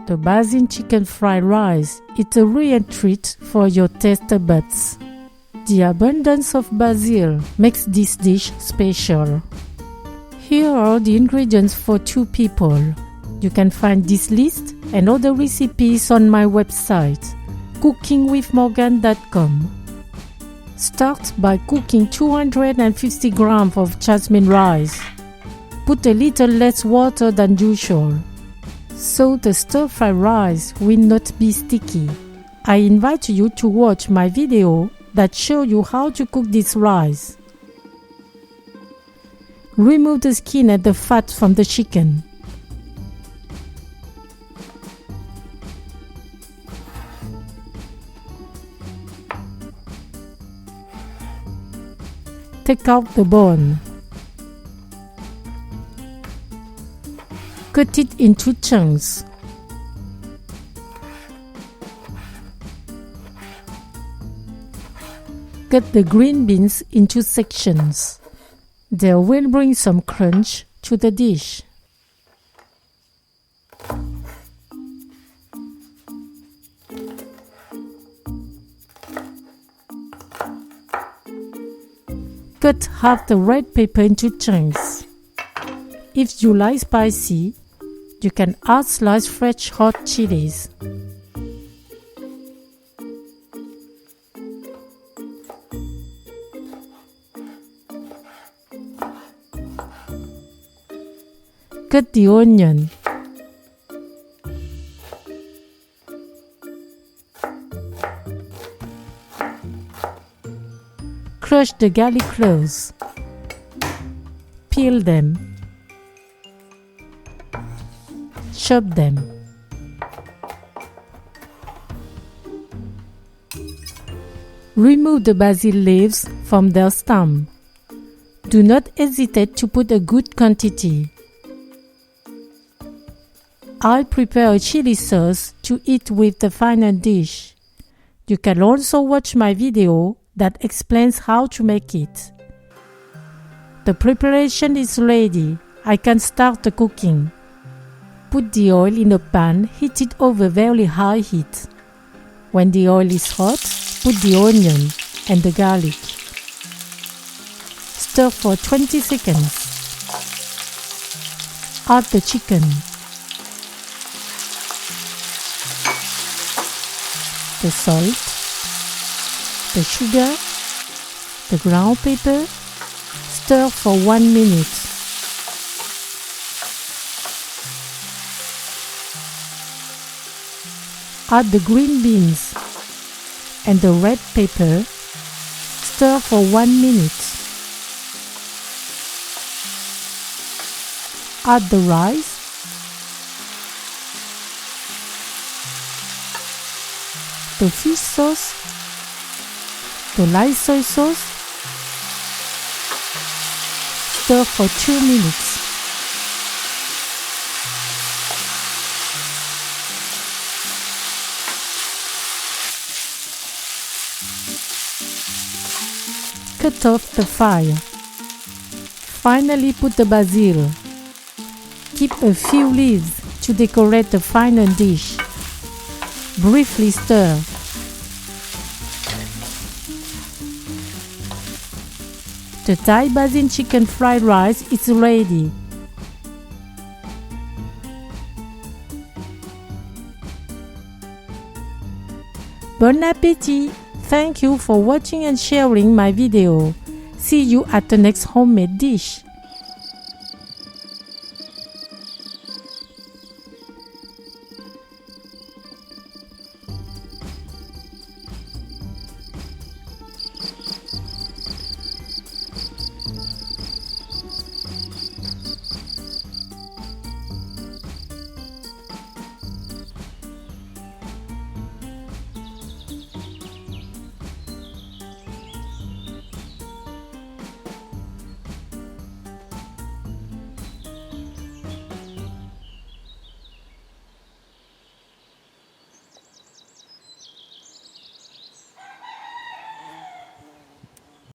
The Basil Chicken Fried Rice is a real treat for your taste buds. The abundance of basil makes this dish special. Here are the ingredients for 2 people. You can find this list and other recipes on my website, cookingwithmorgane.com. Start by cooking 250 grams of jasmine rice. Put a little less water than usual, so the stir-fried rice will not be sticky. I invite you to watch my video that shows you how to cook this rice. Remove the skin and the fat from the chicken. Take out the bone. Cut it into chunks. Cut the green beans into sections. They will bring some crunch to the dish. Cut half the red pepper into chunks. If you like spicy, you can add sliced fresh hot chilies. Cut the onion. Crush the garlic cloves. Peel them. Chop them. Remove the basil leaves from their stem. Do not hesitate to put a good quantity. I prepare a chili sauce to eat with the final dish. You can also watch my video that explains how to make it. The preparation is ready. I can start the cooking. Put the oil in a pan heated over very high heat. When the oil is hot, put the onion and the garlic. Stir for 20 seconds. Add the chicken. The salt, the sugar, the ground pepper. Stir for 1 minute. Add the green beans and the red pepper. Stir for 1 minute. Add the rice. The fish sauce, the light soy sauce. Stir for 2 minutes. Cut off the fire. Finally, put the basil. Keep a few leaves to decorate the final dish. Briefly stir. The Thai Basil Chicken Fried Rice is ready. Bon appétit! Thank you for watching and sharing my video. See you at the next homemade dish.